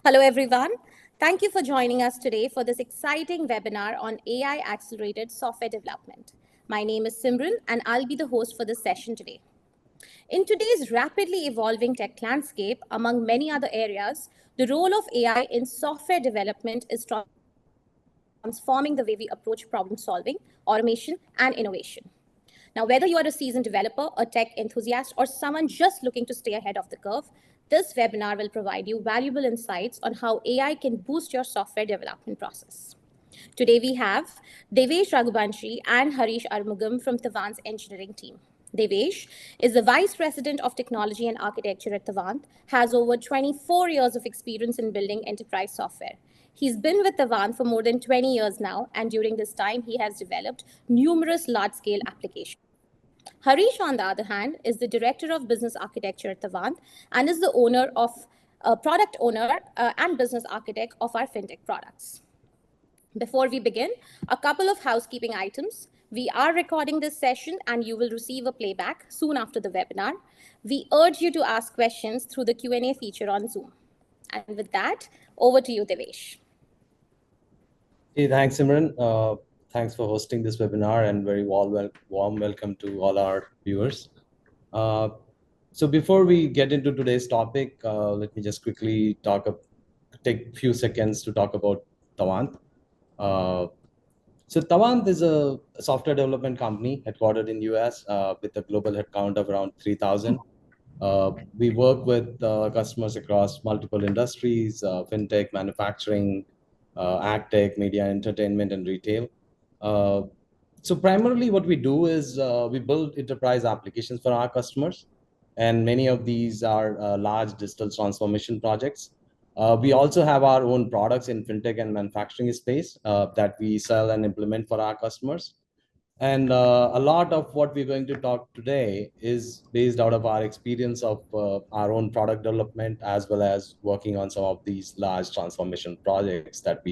Hello, everyone. Thank you for joining us today for this exciting webinar on AI accelerated software development. My name is Simran, and I'll be the host for this session today. In today's rapidly evolving tech landscape, among many other areas, the role of AI in software development is transforming the way we approach problem solving, automation, and innovation. Now, whether you are a seasoned developer, a tech enthusiast, or someone just looking to stay ahead of the curve, this webinar will provide you valuable insights on how AI can boost your software development process. Today we have Devesh Raghubanshi and Harish Armugam from Tavant's engineering team. Devesh is the Vice President of Technology and Architecture at Tavant, has over 24 years of experience in building enterprise software. He's been with Tavant for more than 20 years now, and during this time, he has developed numerous large scale applications. Harish, on the other hand, is the Director of Business Architecture at Tavant and is the product owner and business architect of our fintech products. Before we begin, a couple of housekeeping items. We are recording this session and you will receive a playback soon after the webinar. We urge you to ask questions through the Q&A feature on Zoom. And with that, over to you, Devesh. Hey, thanks, Simran. Thanks for hosting this webinar and very warm welcome to all our viewers. So before we get into today's topic, let me just quickly take a few seconds to talk about Tavant. So Tavant is a software development company headquartered in US with a global headcount of around 3,000. We work with customers across multiple industries, fintech, manufacturing, ag tech, media, entertainment, and retail. So primarily what we do is we build enterprise applications for our customers, and many of these are large digital transformation projects. We also have our own products in fintech and manufacturing space that we sell and implement for our customers. And a lot of what we're going to talk today is based out of our experience of our own product development, as well as working on some of these large transformation projects that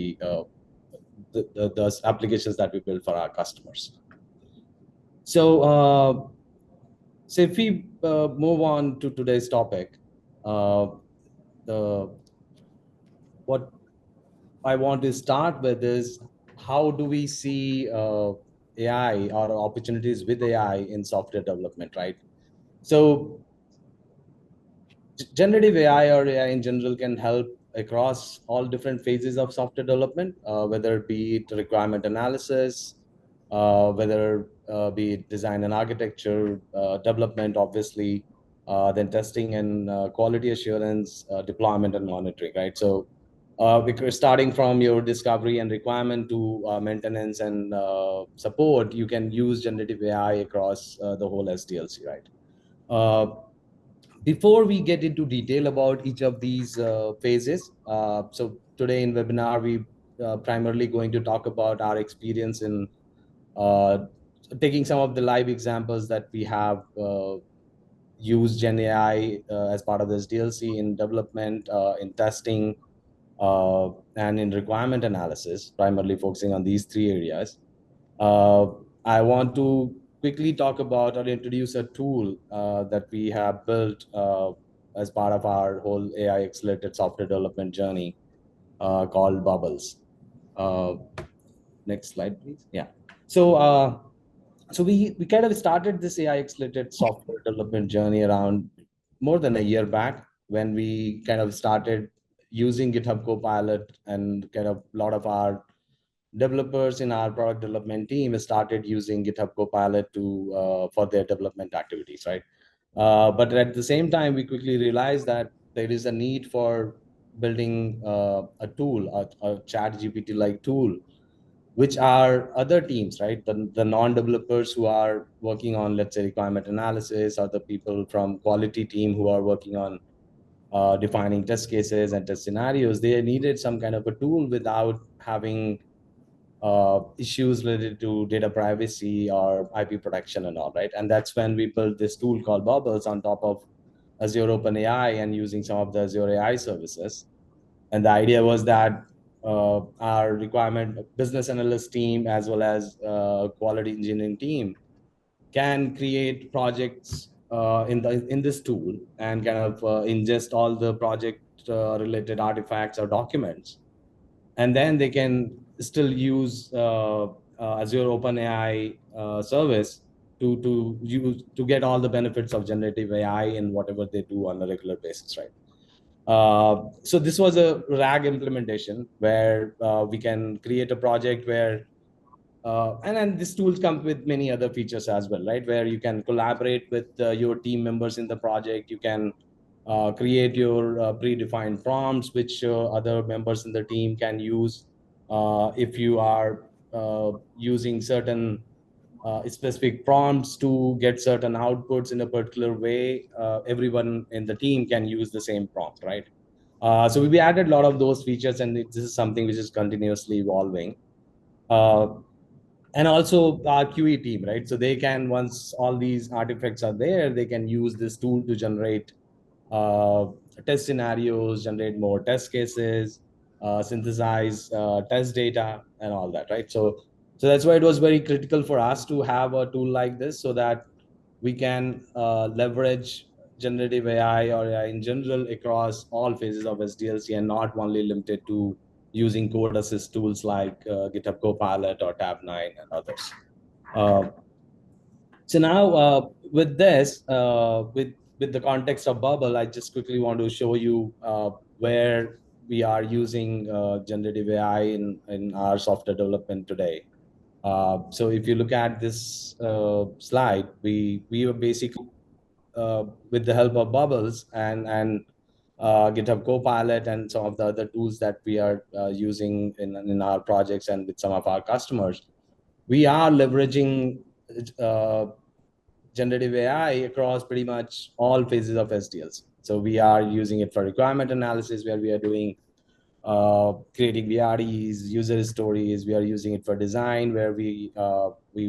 those applications that we build for our customers. So if we move on to today's topic, what I want to start with is how do we see AI or opportunities with AI in software development, right? So generative AI or AI in general can help across all different phases of software development, whether it be requirement analysis, whether be it design and architecture, development, obviously, then testing and quality assurance, deployment and monitoring, right? So we're starting from your discovery and requirement to maintenance and support, you can use generative AI across the whole SDLC, right? Before we get into detail about each of these phases, so today in webinar, we primarily going to talk about our experience in taking some of the live examples that we have used GenAI as part of this DLC in development, in testing, and in requirement analysis, primarily focusing on these three areas. I want to quickly talk about or introduce a tool that we have built as part of our whole AI accelerated software development journey called Bubbles. Next slide, please. Yeah. So we kind of started this AI accelerated software development journey around more than a year back, when we kind of started using GitHub Copilot, and kind of a lot of our developers in our product development team started using GitHub Copilot to for their development activities, right? But at the same time, we quickly realized that there is a need for building a tool, a chat GPT like tool, which are other teams, right? The non-developers who are working on, let's say, requirement analysis, or the people from quality team who are working on defining test cases and test scenarios. They needed some kind of a tool without having issues related to data privacy or IP protection and all, right? And that's when we built this tool called Bubbles on top of Azure OpenAI and using some of the Azure AI services. And the idea was that our requirement business analyst team, as well as quality engineering team, can create projects in this tool and kind of ingest all the project related artifacts or documents, and then they can still use Azure OpenAI service to get all the benefits of generative AI in whatever they do on a regular basis, right? So this was a RAG implementation where we can create a project where and then these tools come with many other features as well, right? Where you can collaborate with your team members in the project. You can create your predefined prompts, which other members in the team can use. If you are using certain specific prompts to get certain outputs in a particular way, everyone in the team can use the same prompt, right? So we added a lot of those features, and this is something which is continuously evolving. Uh, and also our QE team, right? So they can, once all these artifacts are there, they can use this tool to generate uh, test scenarios, generate more test cases, synthesize test data, and all that, right? So that's why it was very critical for us to have a tool like this, so that we can leverage generative AI or AI in general across all phases of SDLC, and not only limited to using code assist tools like GitHub Copilot or Tab9 and others. Uh, so now with this, with the context of Bubble, I just quickly want to show you where we are using generative AI in our software development today. So if you look at this slide, we are basically with the help of Bubbles and GitHub Copilot and some of the other tools that we are using in our projects and with some of our customers, we are leveraging uh, generative AI across pretty much all phases of SDLC. So we are using it for requirement analysis, where we are doing creating VRDs, user stories. We are using it for design, where we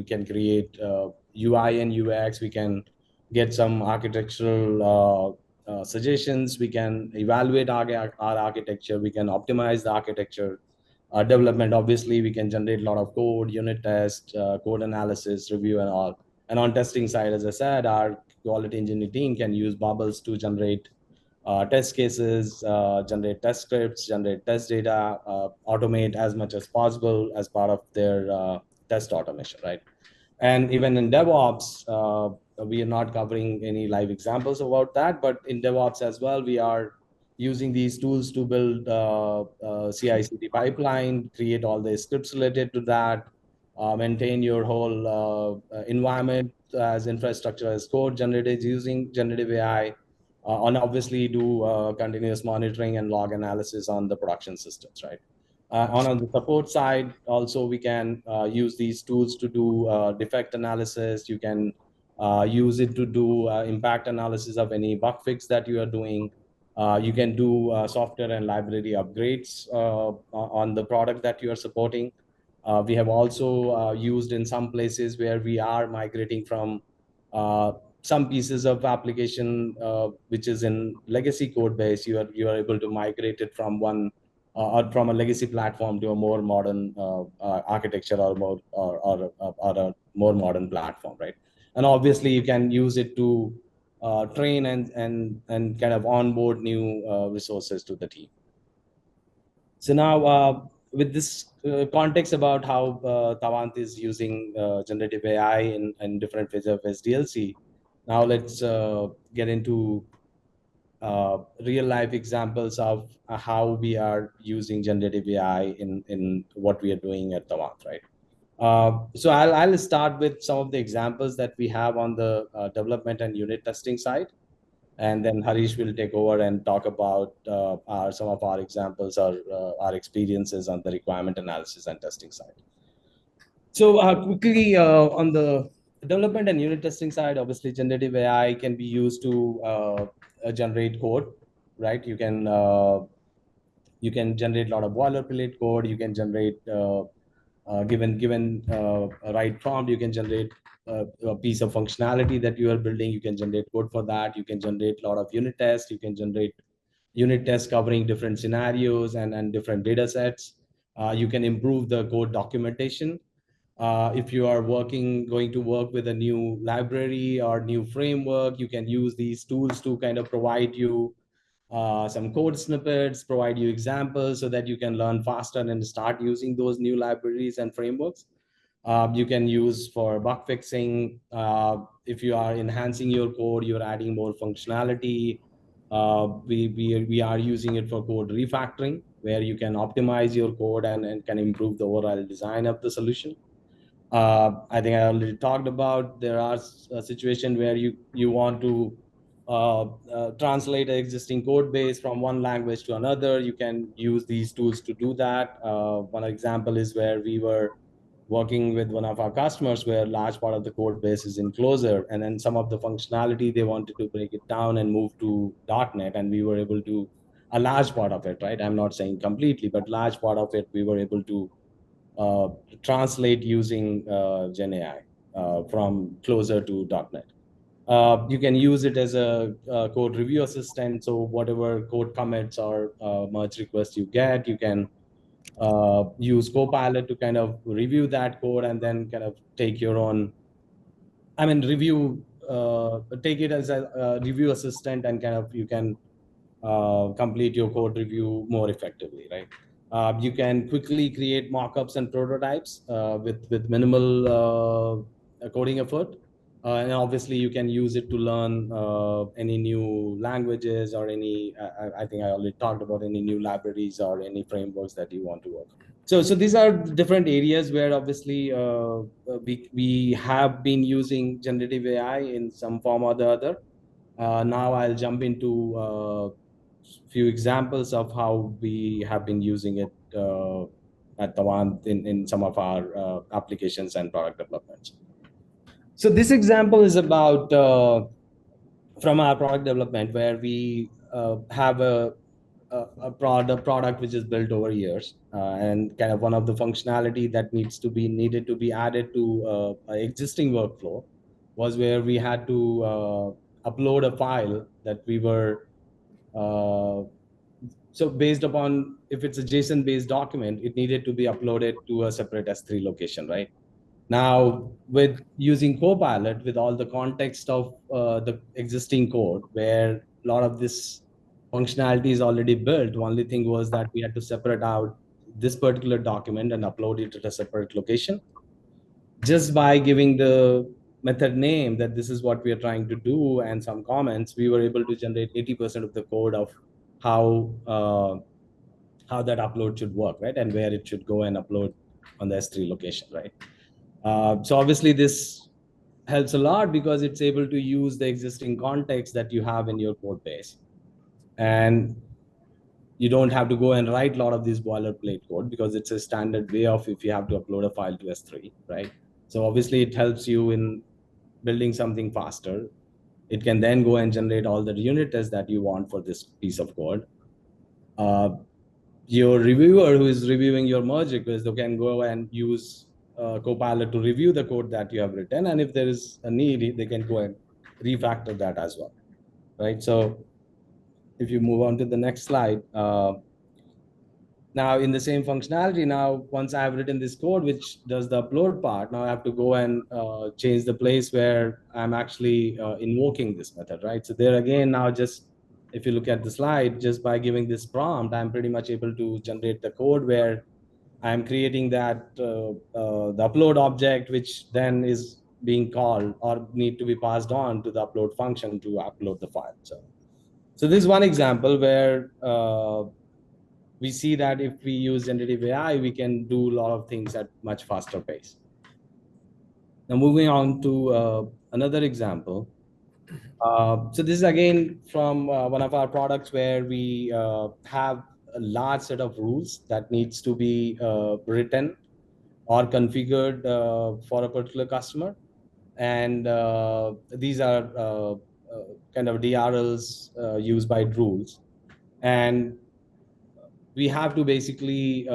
can create UI and UX. We can get some architectural suggestions. We can evaluate our architecture. We can optimize the architecture. Development, obviously, we can generate a lot of code, unit test, code analysis, review, and all. And on testing side, as I said, our quality engineering team can use Bubbles to generate test cases, generate test scripts, generate test data, automate as much as possible as part of their test automation, right? And even in DevOps, we are not covering any live examples about that, but in DevOps as well, we are using these tools to build CI/CD pipeline, create all the scripts related to that, maintain your whole environment as infrastructure as code generated using generative AI, and obviously do continuous monitoring and log analysis on the production systems, right? On the support side, also we can use these tools to do defect analysis. You can use it to do impact analysis of any bug fix that you are doing. You can do software and library upgrades on the product that you are supporting. We have also used in some places where we are migrating from uh, some pieces of application which is in legacy code base. You are able to migrate it from one or from a legacy platform to a more modern architecture, or a more modern platform, right? And obviously, you can use it to train and kind of onboard new resources to the team. So now, with this context about how Tavant is using generative AI in different phases of SDLC, now let's get into real life examples of how we are using generative AI in what we are doing at Tavant, right? So I'll start with some of the examples that we have on the development and unit testing side, and then Harish will take over and talk about some of our examples or our experiences on the requirement analysis and testing side. So quickly on the development and unit testing side, obviously generative AI can be used to generate code, right? You can generate a lot of boilerplate code. You can generate given a right prompt, you can generate a piece of functionality that you are building. You can generate code for that. You can generate a lot of unit tests. You can generate unit tests covering different scenarios and different data sets. You can improve the code documentation. If you are going to work with a new library or new framework, you can use these tools to kind of provide you some code snippets, provide you examples so that you can learn faster and start using those new libraries and frameworks. You can use for bug fixing. If you are enhancing your code, you're adding more functionality. We are using it for code refactoring, where you can optimize your code and can improve the overall design of the solution. I think I already talked about there are a situation where you want to translate an existing code base from one language to another. You can use these tools to do that. One example is where we were working with one of our customers where a large part of the code base is in Closure, and then some of the functionality they wanted to break it down and move to .NET, and we were able to a large part of it, right? I'm not saying completely, but large part of it we were able to uh, translate using GenAI from Closure to .NET. You can use it as a code review assistant. So whatever code commits or merge requests you get, you can use Copilot to kind of review that code and then kind of take your own, I mean, review, take it as a review assistant and kind of you can complete your code review more effectively, right? You can quickly create mockups and prototypes with minimal coding effort. And obviously, you can use it to learn any new languages or any, I think I already talked about any new libraries or any frameworks that you want to work on. So these are different areas where obviously we have been using generative AI in some form or the other. Now I'll jump into a few examples of how we have been using it at Tavant in some of our applications and product developments. So this example is about from our product development where we have a product which is built over years, and kind of one of the functionality that needed to be added to an existing workflow was where we had to upload a file that we were uh, so based upon if it's a JSON based document, it needed to be uploaded to a separate S3 location, right? Now, with using Copilot, with all the context of the existing code, where a lot of this functionality is already built, only thing was that we had to separate out this particular document and upload it at a separate location. Just by giving the method name that this is what we are trying to do and some comments, we were able to generate 80% of the code of how how that upload should work, right? And where it should go and upload on the S3 location, right? So obviously this helps a lot because it's able to use the existing context that you have in your code base. And you don't have to go and write a lot of this boilerplate code because it's a standard way of if you have to upload a file to S3, right? So obviously it helps you in building something faster. It can then go and generate all the unit tests that you want for this piece of code. Uh, your reviewer who is reviewing your merge request, they can go and use Copilot to review the code that you have written. And if there is a need, they can go and refactor that as well, right? So if you move on to the next slide, now in the same functionality, now once I have written this code, which does the upload part, now I have to go and change the place where I'm actually invoking this method, right? So there again, now just if you look at the slide, just by giving this prompt, I'm pretty much able to generate the code where I'm creating that the upload object, which then is being called or need to be passed on to the upload function to upload the file. So this is one example where we see that if we use generative AI, we can do a lot of things at much faster pace. Now moving on to another example. So this is again from one of our products where we have a large set of rules that needs to be written or configured for a particular customer. And these are kind of DRLs used by rules. And we have to basically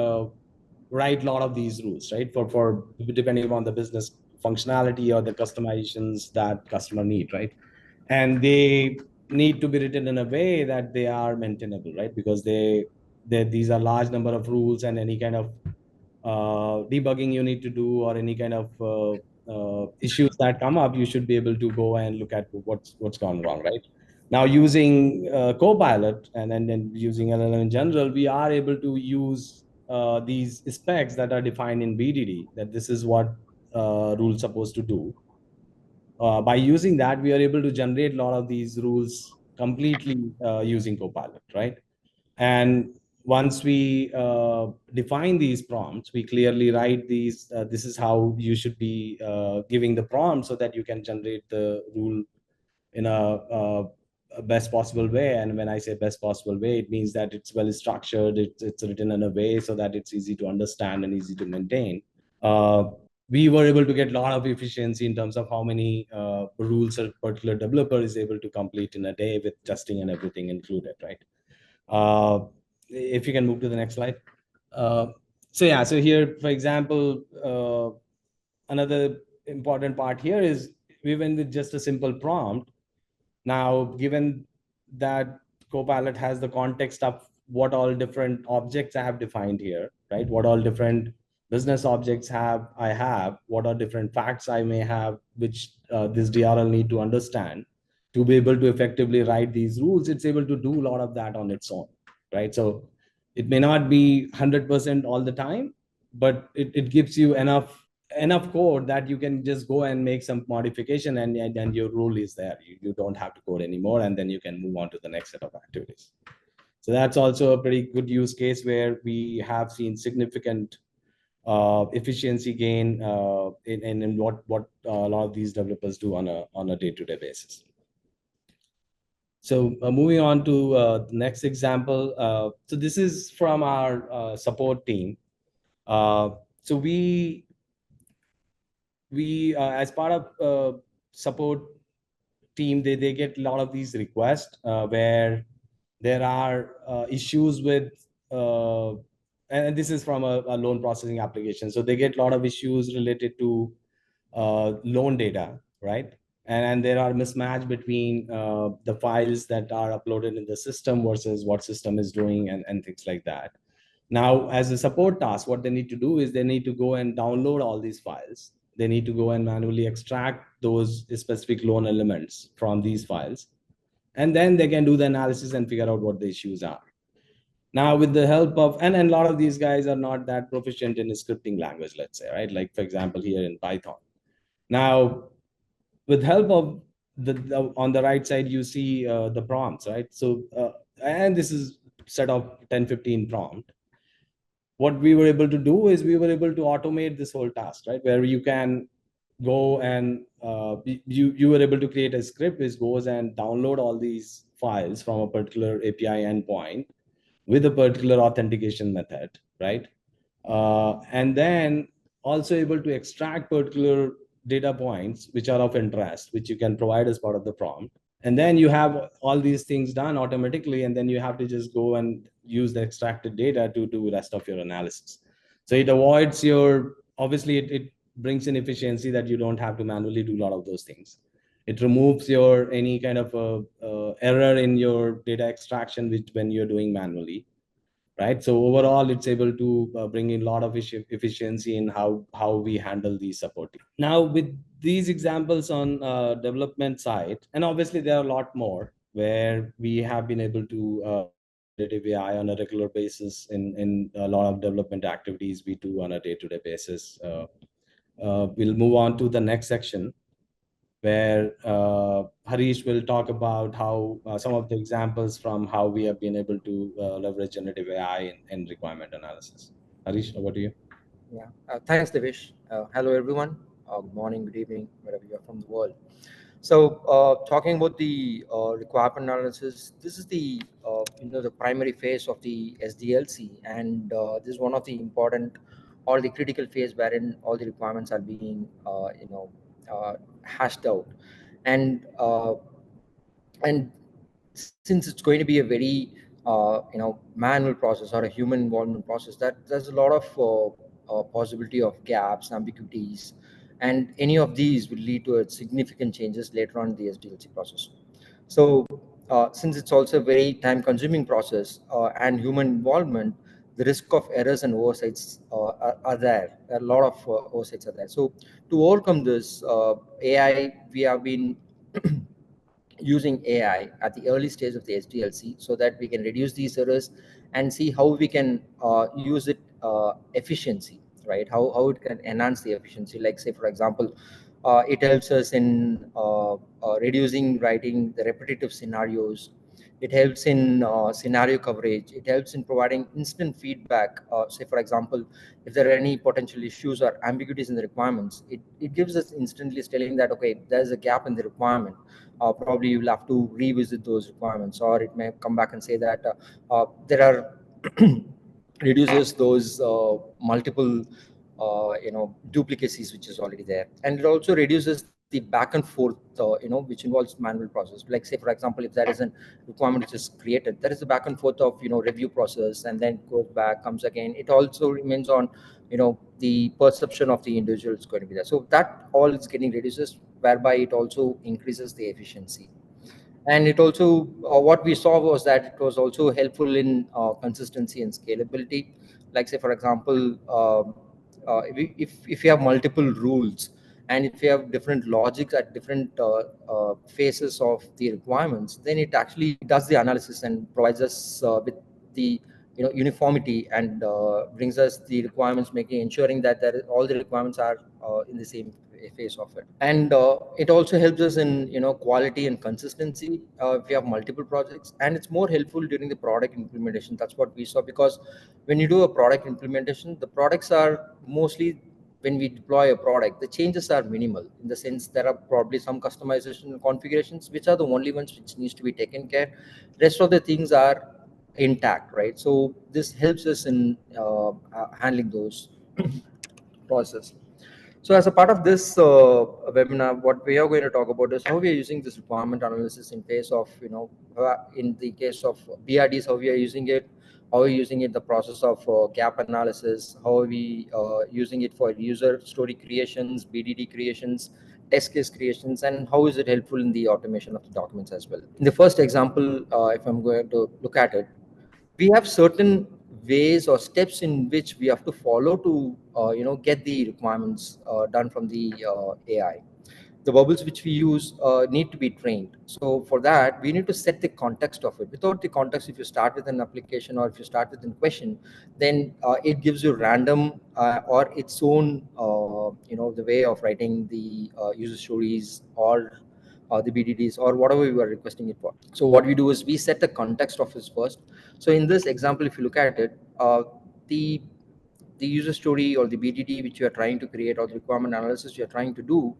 write a lot of these rules, right? For depending upon the business functionality or the customizations that customer need, right? And they need to be written in a way that they are maintainable, right? Because they these are large number of rules, and any kind of debugging you need to do or any kind of issues that come up, you should be able to go and look at what's gone wrong, right? Now, using Copilot and then using LLM in general, we are able to use these specs that are defined in BDD, that this is what rule's supposed to do. By using that, we are able to generate a lot of these rules completely using Copilot, right? And once we define these prompts, we clearly write these, this is how you should be giving the prompt so that you can generate the rule in a best possible way. And when I say best possible way, it means that it's well structured, it's written in a way so that it's easy to understand and easy to maintain. uh, we were able to get a lot of efficiency in terms of how many rules a particular developer is able to complete in a day with testing and everything included, right? uh, if you can move to the next slide. uh, so yeah, so here, for example, another important part here is even with just a simple prompt. Now, given that Copilot has the context of what all different objects I have defined here, right? What all different business objects I have, what are different facts I may have, which this DRL need to understand to be able to effectively write these rules. It's able to do a lot of that on its own, right? So it may not be 100% all the time, but it gives you enough code that you can just go and make some modification, and your rule is there. You don't have to code anymore, and then you can move on to the next set of activities. So that's also a pretty good use case where we have seen significant efficiency gain in what a lot of these developers do on a day-to-day basis. So moving on to the next example. So this is from our support team. So we as part of support team, they get a lot of these requests where there are issues with and this is from a loan processing application, so they get a lot of issues related to loan data, right? And there are mismatch between the files that are uploaded in the system versus what system is doing, and things like that. Now, as a support task, what they need to do is they need to go and download all these files. They need to go and manually extract those specific loan elements from these files. And then they can do the analysis and figure out what the issues are. Now, with the help of, and a lot of these guys are not that proficient in a scripting language, let's say, right? Like, for example, here in Python. Now, with help of on the right side, you see the prompts, right? So, and this is set of 10-15 prompt. What we were able to do is we were able to automate this whole task, right? Where you can go and you were able to create a script which goes and download all these files from a particular API endpoint with a particular authentication method, right? And then also able to extract particular data points which are of interest, which you can provide as part of the prompt. And then you have all these things done automatically, and then you have to just go and use the extracted data to do the rest of your analysis. So it avoids your, obviously it brings in efficiency that you don't have to manually do a lot of those things. It removes your any kind of error in your data extraction, which when you're doing manually, right? So overall, it's able to bring in a lot of efficiency in how we handle these support. Now, with these examples on development side, and obviously there are a lot more where we have been able to use generative AI on a regular basis in a lot of development activities we do on a day-to-day basis. We'll move on to the next section where Harish will talk about how some of the examples from how we have been able to leverage generative AI in requirement analysis. Harish, over to you. Yeah, thanks, Devesh. Hello, everyone. Good morning, good evening, wherever you are from the world. So, talking about the requirement analysis, this is the the primary phase of the SDLC, and this is one of the important, all the critical phase wherein all the requirements are being hashed out, and since it's going to be a very manual process or a human involvement process, that there's a lot of possibility of gaps, ambiguities, and any of these will lead to a significant changes later on in the SDLC process. So since it's also a very time consuming process and human involvement, the risk of errors and oversights are there. A lot of oversights are there. So to overcome this, AI, we have been using AI at the early stage of the SDLC so that we can reduce these errors and see how we can use it efficiency, right? How it can enhance the efficiency. Like say, for example, it helps us in reducing writing the repetitive scenarios. It helps in scenario coverage. It helps in providing instant feedback. Say, for example, if there are any potential issues or ambiguities in the requirements, it gives us instantly telling that, okay, there's a gap in the requirement. Probably you'll have to revisit those requirements, or it may come back and say that there are reduces those multiple duplicacies which is already there, and it also reduces the back and forth which involves manual process. Like say, for example, if there is a requirement which is created, there is a back and forth of review process, and then goes back, comes again. It also remains on the perception of the individual is going to be there, so that all is getting reduces, whereby it also increases the efficiency. And it also what we saw was that it was also helpful in consistency and scalability. Like say, for example, if you have multiple rules, and if you have different logics at different phases of the requirements, then it actually does the analysis and provides us with the uniformity, and brings us the requirements, making ensuring that all the requirements are in the same phase of it. And it also helps us in quality and consistency if you have multiple projects, and it's more helpful during the product implementation. That's what we saw, because when you do a product implementation, the products are mostly, when we deploy a product, the changes are minimal, in the sense there are probably some customization and configurations which are the only ones which needs to be taken care. Rest of the things are intact, right? So this helps us in handling those process. So as a part of this webinar, what we are going to talk about is how we are using this requirement analysis in case of, in the case of BRDs, how we are using it, how we're using it, the process of gap analysis, how are we using it for user story creations, BDD creations, test case creations, and how is it helpful in the automation of the documents as well. In the first example, if I'm going to look at it, we have certain ways or steps in which we have to follow to get the requirements done from the AI. The bubbles which we use need to be trained. So for that, we need to set the context of it. Without the context, if you start with an application or if you start with a question, then it gives you random or its own the way of writing the user stories, or the BDDs, or whatever you are requesting it for. So what we do is we set the context of this first. So in this example, if you look at it, the the user story or the BDD which you are trying to create, or the requirement analysis you are trying to do,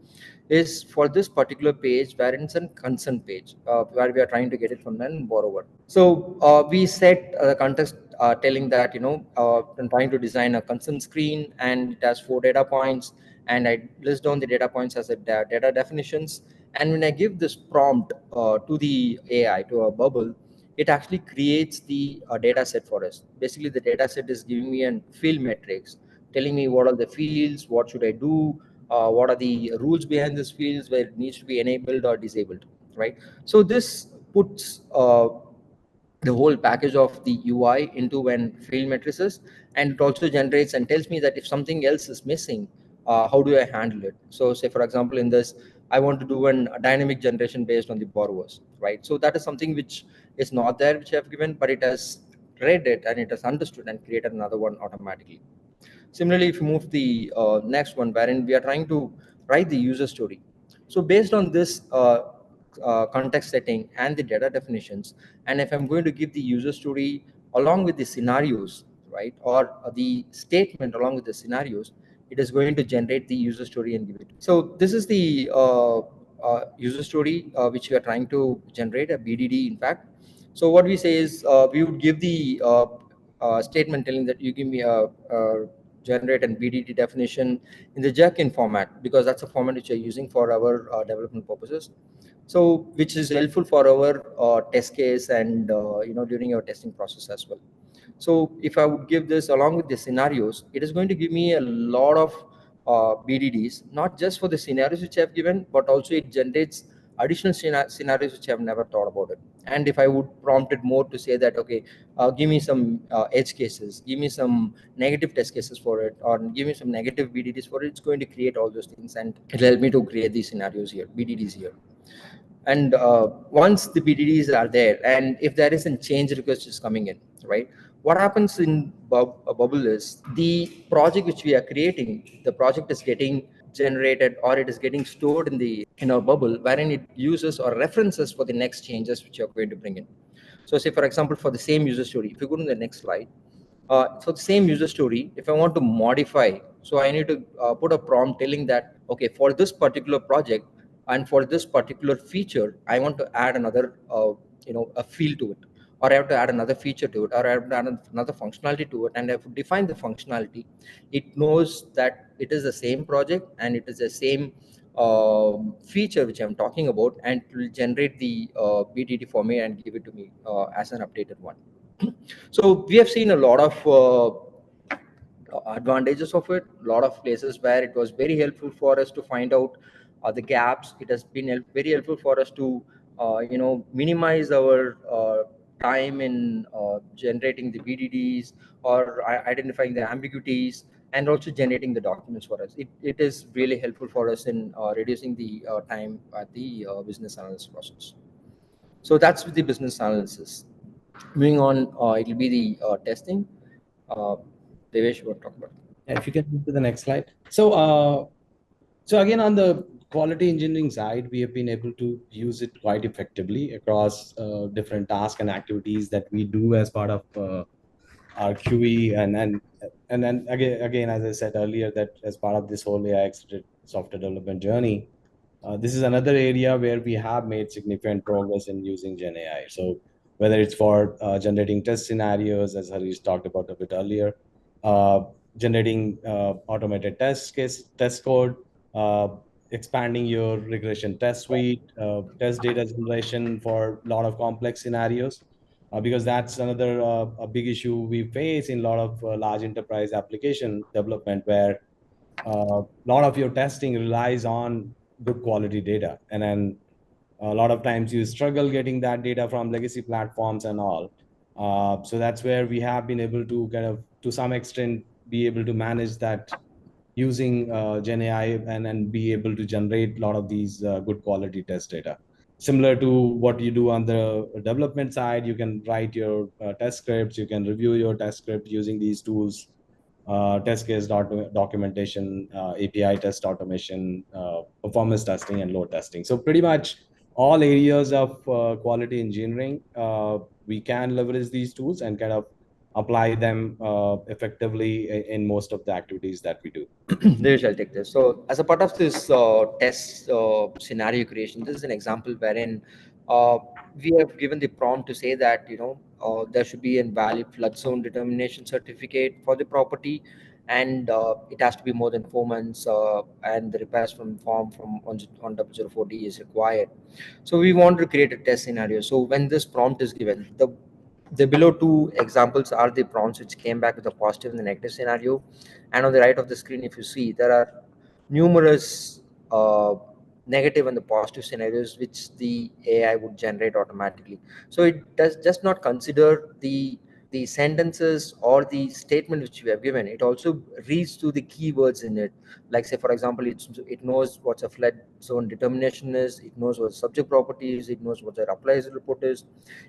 is for this particular page where it's a consent page, where we are trying to get it from the borrower. So we set the context telling that I'm trying to design a consent screen, and it has 4 data points, and I list down the data points as a data definitions. And when I give this prompt to the AI, to a bubble, it actually creates the data set for us. Basically, the data set is giving me a field metrics, telling me what are the fields, what should I do, what are the rules behind these fields, where it needs to be enabled or disabled, right? So this puts the whole package of the UI into when field matrices, and it also generates and tells me that if something else is missing, how do I handle it? So say, for example, in this, I want to do a dynamic generation based on the borrowers, right? So that is something which is not there, which I have given, but it has read it and it has understood and created another one automatically. Similarly, if you move the next one, wherein we are trying to write the user story. So based on this context setting and the data definitions, and if I'm going to give the user story along with the scenarios, right, or the statement along with the scenarios, it is going to generate the user story and give it. So this is the user story which we are trying to generate, a BDD, in fact. So what we say is we would give the statement telling that you give me a generate and BDD definition in the jerkin format, because that's a format which you're using for our development purposes. So which is helpful for our test case and during your testing process as well. So if I would give this along with the scenarios, it is going to give me a lot of BDDs, not just for the scenarios which I've given, but also it generates additional scenarios which I've never thought about it. And if I would prompt it more to say that, okay, give me some edge cases, give me some negative test cases for it, or give me some negative BDDs for it, it's going to create all those things, and it'll help me to create these scenarios here, BDDs here. And once the BDDs are there, and if there is a change request is coming in, right? What happens in a bubble is the project which we are creating, the project is getting generated or it is getting stored in our bubble, wherein it uses or references for the next changes which you're going to bring in. So say, for example, for the same user story, if you go to the next slide, so the same user story, if I want to modify, so I need to put a prompt telling that, okay, for this particular project and for this particular feature, I want to add another, a field to it, or I have to add another feature to it, or I have to add another functionality to it, and I have to define the functionality. It knows that it is the same project and it is the same feature which I'm talking about, and it will generate the BTT for me and give it to me as an updated one. So we have seen a lot of advantages of it, a lot of places where it was very helpful for us to find out the gaps. It has been very helpful for us to minimize our time in generating the BDDs or identifying the ambiguities, and also generating the documents for us. It is really helpful for us in reducing the time at the business analysis process. So that's with the business analysis. Moving on, it will be the testing. Uh, Devesh, what talk about? Yeah, if you can move to the next slide. So again, on the quality engineering side, we have been able to use it quite effectively across different tasks and activities that we do as part of our QE, and then again, as I said earlier, that as part of this whole AI accelerated software development journey, this is another area where we have made significant progress in using GenAI. So whether it's for generating test scenarios, as Harish talked about a bit earlier, uh, generating automated test code, uh, expanding your regression test suite, test data generation for a lot of complex scenarios, because that's another a big issue we face in a lot of large enterprise application development, where a lot of your testing relies on good quality data, and then a lot of times you struggle getting that data from legacy platforms and all. So that's where we have been able to kind of, to some extent, be able to manage that using Gen AI, and be able to generate a lot of these good quality test data. Similar to what you do on the development side, you can write your test scripts, you can review your test script using these tools, test case documentation, API test automation, performance testing, and load testing. So pretty much all areas of quality engineering, we can leverage these tools and kind of apply them effectively in most of the activities that we do. There shall take this. So, as a part of this test scenario creation, this is an example wherein uh, we have given the prompt to say that there should be a valid flood zone determination certificate for the property, and it has to be more than 4 months, and the repairs from form from 1004D is required. So we want to create a test scenario. So when this prompt is given, the below two examples are the prompts which came back with a positive and the negative scenario. And on the right of the screen, if you see, there are numerous negative and the positive scenarios which the AI would generate automatically. So it does just not consider the sentences or the statement which we have given. It also reads to the keywords in it. Like, say, for example, it knows what a flood zone determination is, it knows what subject property is, it knows what the appraisal report is,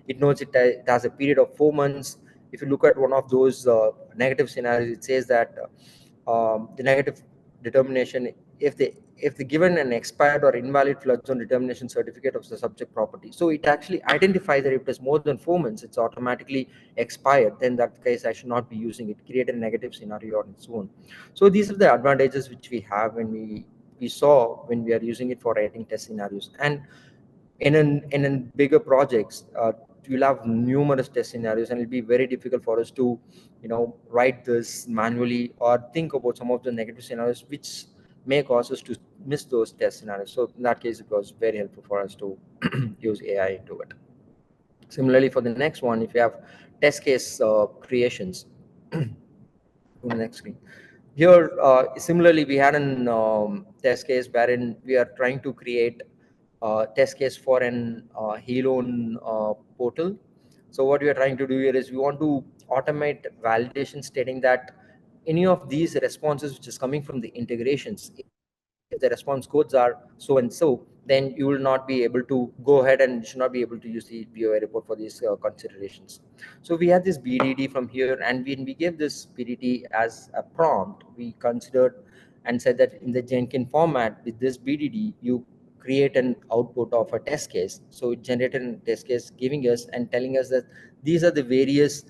it knows it has a period of 4 months. If you look at one of those negative scenarios, it says that the negative determination, if they given an expired or invalid flood zone determination certificate of the subject property, so it actually identifies that if it is more than 4 months, it's automatically expired. Then that case I should not be using it. Create a negative scenario on its own. So these are the advantages which we have when we saw when we are using it for writing test scenarios. And in bigger projects, we'll have numerous test scenarios, and it'll be very difficult for us to write this manually or think about some of the negative scenarios which may cause us to miss those test scenarios. So in that case, it was very helpful for us to use AI into it. Similarly, for the next one, if you have test case creations, to the next screen. Here, similarly, we had an test case wherein we are trying to create a test case for an HELON portal. So what we are trying to do here is we want to automate validation, stating that any of these responses which is coming from the integrations, if the response codes are so and so, then you will not be able to go ahead and should not be able to use the BOI report for these considerations. So we had this BDD from here, and when we gave this BDD as a prompt, we considered and said that in the Jenkins format with this BDD, you create an output of a test case. So it generated a test case giving us and telling us that these are the various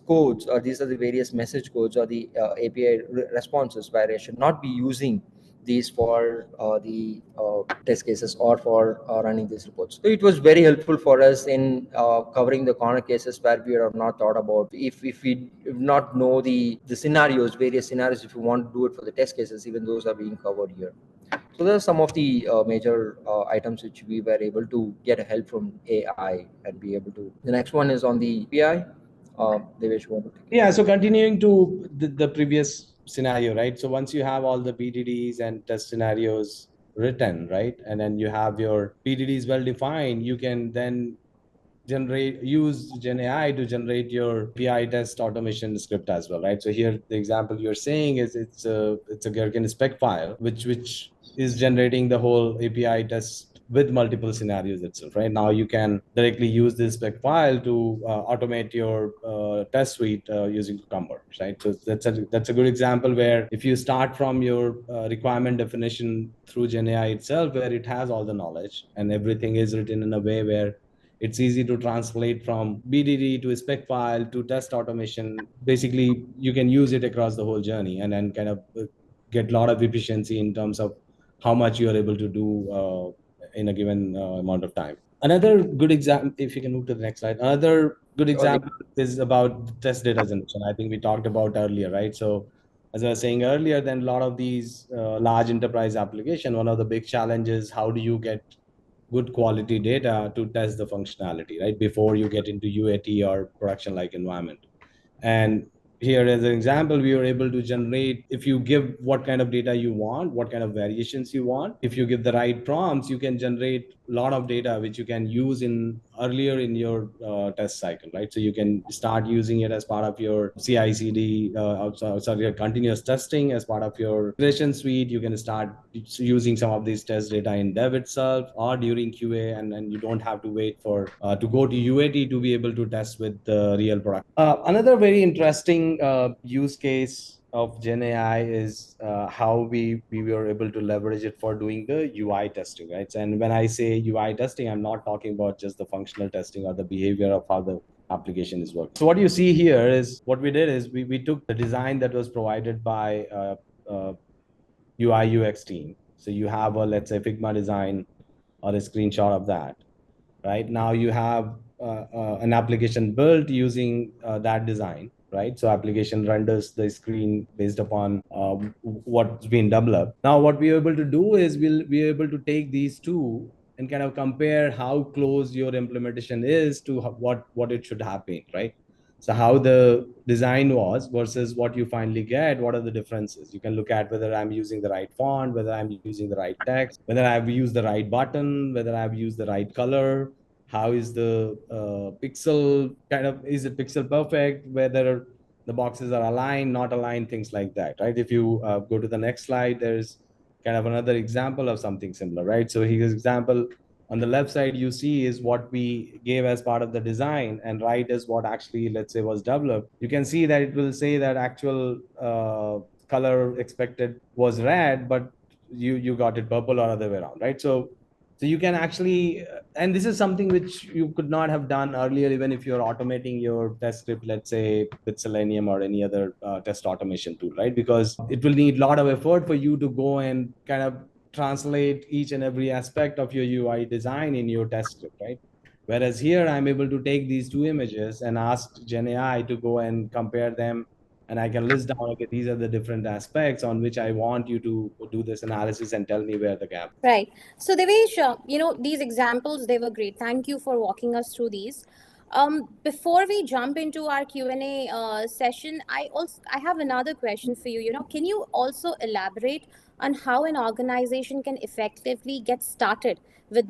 codes, or these are the various message codes, or the API responses where I should not be using these for the test cases or for running these reports. So it was very helpful for us in covering the corner cases where we have not thought about. If we not know the scenarios, various scenarios, if you want to do it for the test cases, even those are being covered here. So those are some of the major items which we were able to get help from AI and be able to. The next one is on the API. Devesh, you want to take it? Yeah, so continuing to the previous scenario, right? So once you have all the BDDs and test scenarios written, right? And then you have your BDDs well defined, you can then use GenAI to generate your API test automation script as well, right? So here the example you're saying is it's a Gherkin spec file, which is generating the whole API test with multiple scenarios itself, right? Now you can directly use this spec file to automate your test suite using Cucumber, right? So that's a good example where if you start from your requirement definition through GenAI itself, where it has all the knowledge and everything is written in a way where it's easy to translate from BDD to a spec file to test automation. Basically, you can use it across the whole journey and then kind of get a lot of efficiency in terms of how much you are able to do in a given amount of time. Another good example, if you can move to the next slide, another good example is about test data generation. I think we talked about earlier, right? So as I was saying earlier, then a lot of these large enterprise application, one of the big challenges, how do you get good quality data to test the functionality, right? Before you get into UAT or production like environment. And here, as an example, we were able to generate, if you give what kind of data you want, what kind of variations you want, if you give the right prompts, you can generate a lot of data which you can use in earlier in your test cycle, right? So you can start using it as part of your CI/CD, sorry, your continuous testing as part of your integration suite. You can start using some of these test data in dev itself or during QA, and you don't have to wait for to go to UAT to be able to test with the real product. Another very interesting use case of GenAI is how we were able to leverage it for doing the UI testing, right? And when I say UI testing, I'm not talking about just the functional testing or the behavior of how the application is working. So what you see here is what we did is we took the design that was provided by UI UX team. So you have a, let's say, Figma design or a screenshot of that. Right now you have an application built using that design, right? So application renders the screen based upon what's been developed. Now what we're able to do is we'll be able to take these two and kind of compare how close your implementation is to what it should have been, right? So how the design was versus what you finally get, what are the differences? You can look at whether I'm using the right font, whether I'm using the right text, whether I've used the right button, whether I've used the right color, how is the pixel kind of, is it pixel perfect, whether the boxes are aligned, not aligned, things like that, right? If you go to the next slide, there's kind of another example of something similar, right? So here's example on the left side you see is what we gave as part of the design, and right is what actually, let's say, was developed. You can see that it will say that actual color expected was red, but you got it purple or other way around, right? So you can actually, and this is something which you could not have done earlier, even if you're automating your test script, let's say with Selenium or any other test automation tool, right? Because it will need a lot of effort for you to go and kind of translate each and every aspect of your UI design in your test script, right? Whereas here, I'm able to take these two images and ask GenAI to go and compare them, and I can list down, okay, these are the different aspects on which I want you to do this analysis and tell me where the gap. Right. So, Devesh, these examples, they were great. Thank you for walking us through these. Before we jump into our Q&A session, I have another question for you. Can you also elaborate on how an organization can effectively get started with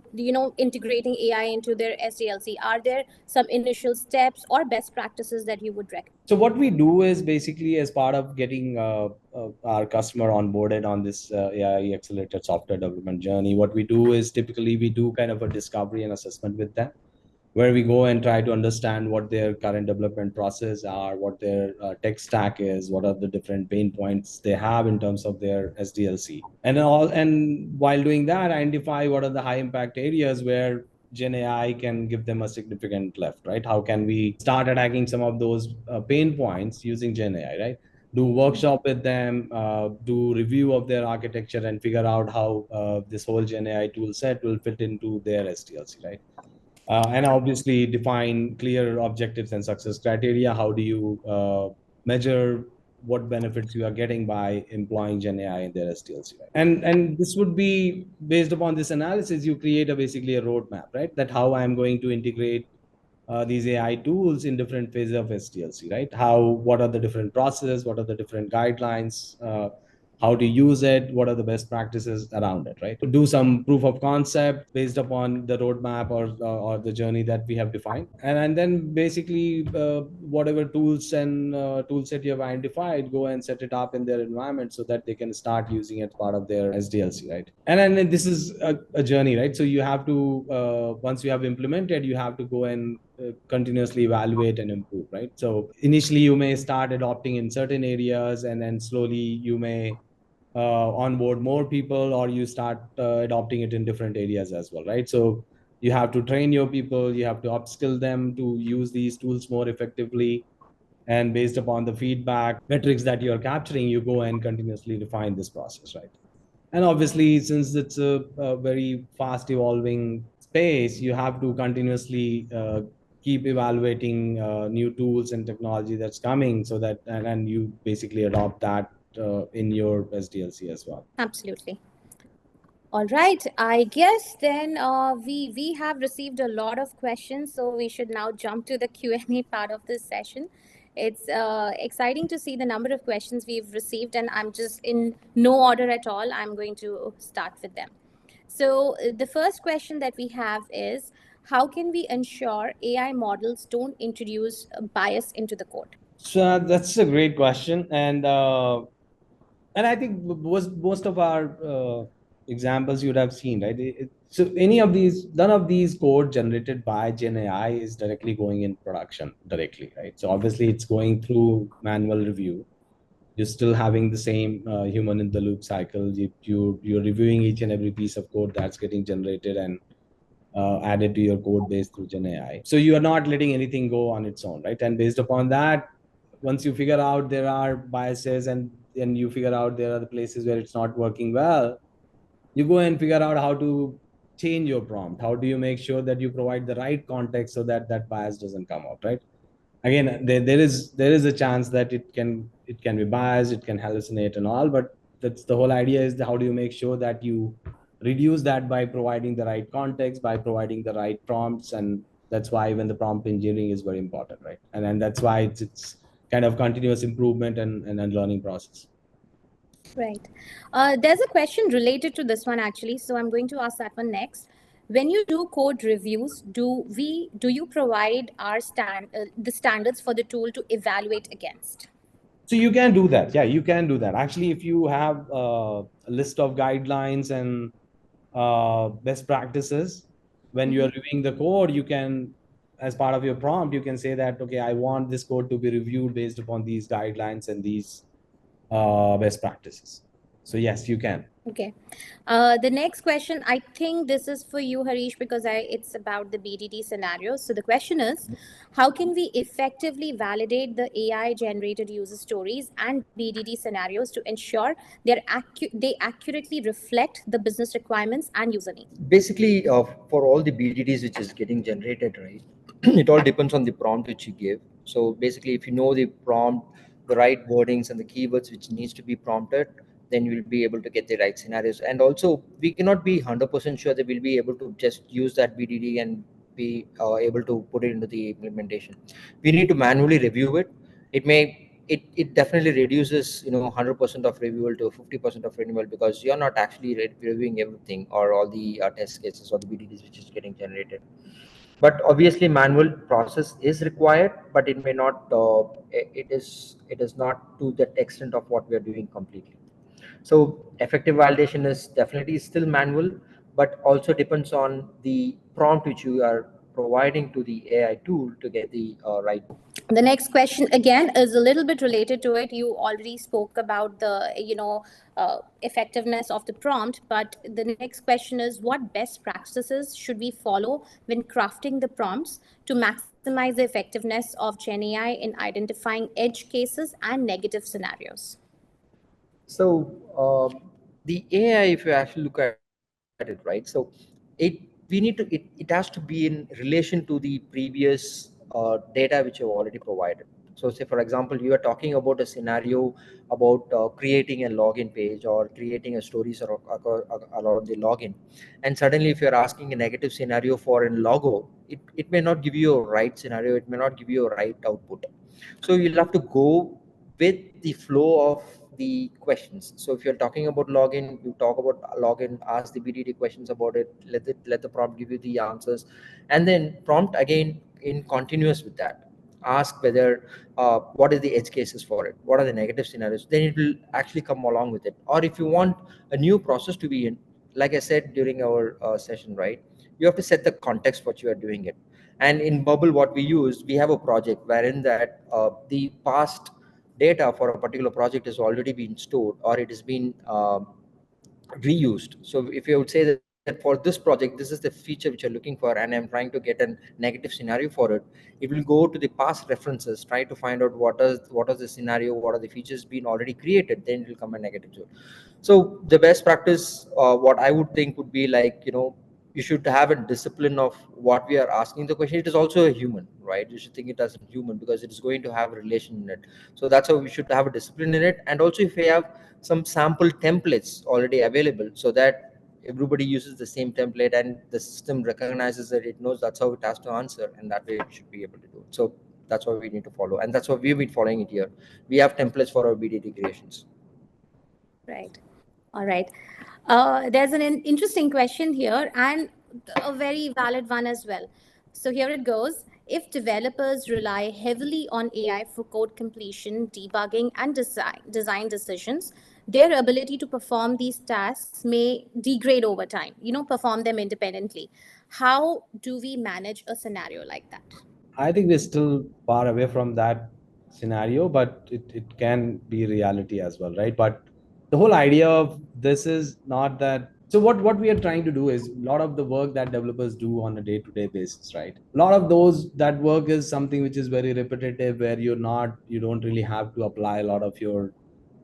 integrating AI into their SDLC? Are there some initial steps or best practices that you would recommend? So what we do is basically, as part of getting our customer onboarded on this AI accelerated software development journey, what we do is typically we do kind of a discovery and assessment with them, where we go and try to understand what their current development process are, what their tech stack is, what are the different pain points they have in terms of their SDLC, and while doing that, identify what are the high impact areas where Gen AI can give them a significant lift, right? How can we start attacking some of those pain points using Gen AI, right? Do workshop with them, do review of their architecture, and figure out how this whole Gen AI tool set will fit into their SDLC, right? And obviously define clear objectives and success criteria. How do you measure what benefits you are getting by employing Gen AI in their SDLC, right? And this would be based upon this analysis. You create basically a roadmap, right? That how I'm going to integrate these AI tools in different phases of SDLC, right? What are the different processes? What are the different guidelines? How to use it? What are the best practices around it, right? To do some proof of concept based upon the roadmap or the journey that we have defined, and then basically whatever tools and tool set you have identified, go and set it up in their environment so that they can start using it as part of their SDLC, right? And then this is a journey, right? So you have to once you have implemented, you have to go and continuously evaluate and improve, right? So initially you may start adopting in certain areas, and then slowly you may onboard more people, or you start adopting it in different areas as well, right? So you have to train your people, you have to upskill them to use these tools more effectively, and based upon the feedback metrics that you're capturing, you go and continuously refine this process, right? And obviously, since it's a very fast evolving space, you have to continuously keep evaluating new tools and technology that's coming, so that and you basically adopt that in your SDLC as well. Absolutely. All right. I guess then we have received a lot of questions, so we should now jump to the Q&A part of this session. It's exciting to see the number of questions we've received, and I'm just in no order at all. I'm going to start with them. So the first question that we have is, how can we ensure AI models don't introduce bias into the code? So that's a great question, and I think most of our examples you'd have seen, right? So none of these code generated by Gen AI is directly going in production directly, right? So obviously it's going through manual review. You're still having the same human in the loop cycle. You're reviewing each and every piece of code that's getting generated and added to your code base through Gen AI. So you are not letting anything go on its own, right? And based upon that, once you figure out there are biases, and you figure out there are the places where it's not working well, you go and figure out how to change your prompt. How do you make sure that you provide the right context so that that bias doesn't come out, right? Again, there is a chance that it can be biased, it can hallucinate and all, but that's the whole idea, is how do you make sure that you reduce that by providing the right context, by providing the right prompts. And that's why even the prompt engineering is very important, right? And that's why it's kind of continuous improvement and learning process. Right. There's a question related to this one actually, so I'm going to ask that one next. When you do code reviews, do you provide the standards for the tool to evaluate against? So you can do that. Yeah, you can do that. Actually, if you have a list of guidelines and best practices, when you're reviewing the code, you can, as part of your prompt, you can say that, okay, I want this code to be reviewed based upon these guidelines and these best practices. So yes, you can. Okay. The next question, I think this is for you, Harish, because it's about the BDD scenario. So the question is, how can we effectively validate the AI generated user stories and BDD scenarios to ensure they accurately reflect the business requirements and user needs? Basically, for all the BDDs which is getting generated, right, it all depends on the prompt which you give. So basically, if you know the prompt, the right wordings and the keywords which needs to be prompted, then you will be able to get the right scenarios. And also, we cannot be 100% sure that we'll be able to just use that BDD and be able to put it into the implementation. We need to manually review it. It definitely reduces 100% of reviewal to 50% of renewal, because you're not actually reviewing everything or all the test cases or the BDDs which is getting generated. But obviously manual process is required, but it may not it is not to that extent of what we are doing completely. So effective validation is definitely still manual, but also depends on the prompt which you are providing to the AI tool to get the right. The next question again is a little bit related to it. You already spoke about the effectiveness of the prompt, but the next question is, what best practices should we follow when crafting the prompts to maximize the effectiveness of GenAI in identifying edge cases and negative scenarios? So the AI, if you actually look at it, right? So it has to be in relation to the previous data which you've already provided. So say for example, you are talking about a scenario about creating a login page or creating a stories around the login, and suddenly if you're asking a negative scenario for a logo, it may not give you a right scenario, it may not give you a right output. So you'll have to go with the flow of the questions. So if you're talking about login, you talk about login, ask the BDD questions about it, let the prompt give you the answers, and then prompt again in continuous with that. Ask whether what is the edge cases for it, what are the negative scenarios. Then it will actually come along with it. Or if you want a new process to be in, like I said during our session, right? You have to set the context what you are doing it. And in Bubble, what we use, we have a project wherein that the past data for a particular project has already been stored, or it has been reused. So if you would say that for this project, this is the feature which you're looking for, and I'm trying to get a negative scenario for it, it will go to the past references, try to find out what is the scenario, what are the features been already created, then it will come a negative zone. So the best practice, what I would think would be like, you should have a discipline of what we are asking the question. It is also a human, right? You should think it as a human because it is going to have a relation in it. So that's how we should have a discipline in it. And also if we have some sample templates already available, so that everybody uses the same template and the system recognizes that it knows that's how it has to answer, and that way it should be able to do it. So that's what we need to follow, and that's what we've been following it here. We have templates for our BDT creations. Right. All right. There's an interesting question here and a very valid one as well. So here it goes. If developers rely heavily on AI for code completion, debugging, and design decisions, their ability to perform these tasks may degrade over time, perform them independently. How do we manage a scenario like that? I think we're still far away from that scenario, but it can be reality as well, right? But the whole idea of this is not that. So what we are trying to do is a lot of the work that developers do on a day-to-day basis, right? A lot of those that work is something which is very repetitive, where you don't really have to apply a lot of your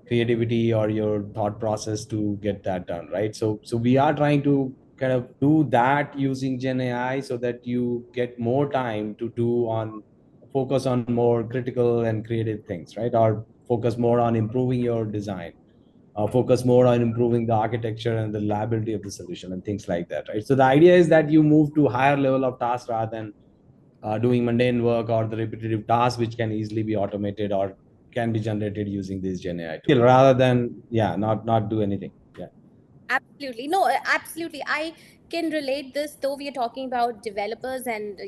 creativity or your thought process to get that done, right? So we are trying to kind of do that using Gen AI so that you get more time to do on focus on more critical and creative things, right? Or focus more on improving your design, focus more on improving the architecture and the reliability of the solution and things like that, right? So the idea is that you move to higher level of tasks rather than doing mundane work or the repetitive tasks which can easily be automated or can be generated using these Gen AI tools rather than not do anything. Yeah. Absolutely. No, absolutely. I can relate this, though we are talking about developers and,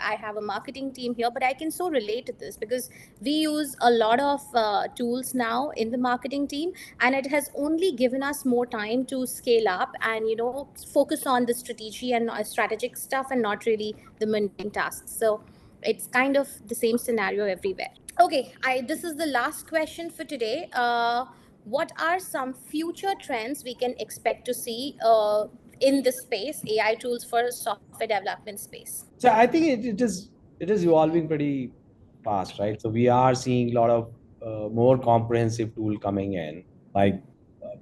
I have a marketing team here, but I can so relate to this because we use a lot of tools now in the marketing team, and it has only given us more time to scale up and, focus on the strategy and strategic stuff and not really the mundane tasks. So it's kind of the same scenario everywhere. Okay, this is the last question for today. What are some future trends we can expect to see in this space, AI tools for software development space? So I think it is evolving pretty fast, right? So we are seeing a lot of more comprehensive tool coming in, like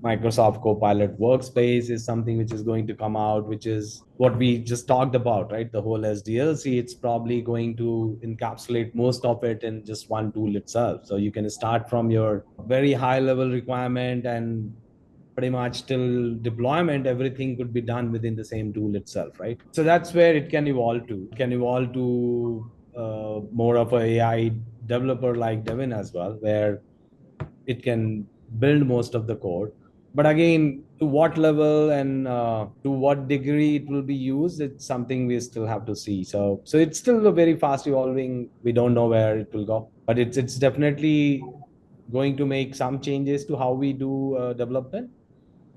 Microsoft Copilot Workspace is something which is going to come out, which is what we just talked about, right? The whole SDLC, it's probably going to encapsulate most of it in just one tool itself. So you can start from your very high level requirement and pretty much till deployment, everything could be done within the same tool itself, right? So that's where it can evolve to. It can evolve to more of a AI developer like Devin as well, where it can build most of the code. But again, to what level and to what degree it will be used, it's something we still have to see. So it's still a very fast evolving. We don't know where it will go, but it's definitely going to make some changes to how we do development.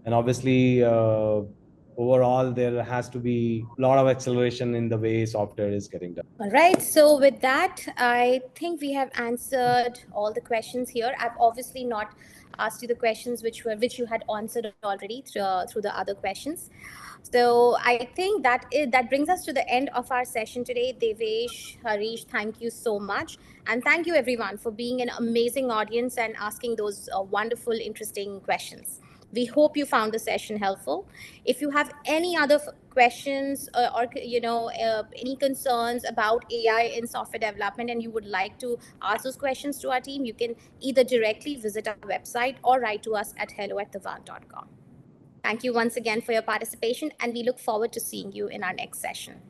And obviously, overall, there has to be a lot of acceleration in the way software is getting done. All right. So with that, I think we have answered all the questions here. I've obviously not asked you the questions which you had answered already through the other questions. So I think that brings us to the end of our session today. Devesh, Harish, thank you so much, and thank you everyone for being an amazing audience and asking those wonderful, interesting questions. We hope you found the session helpful. If you have any other questions or any concerns about AI in software development and you would like to ask those questions to our team, you can either directly visit our website or write to us at hello@tavant.com. Thank you once again for your participation, and we look forward to seeing you in our next session.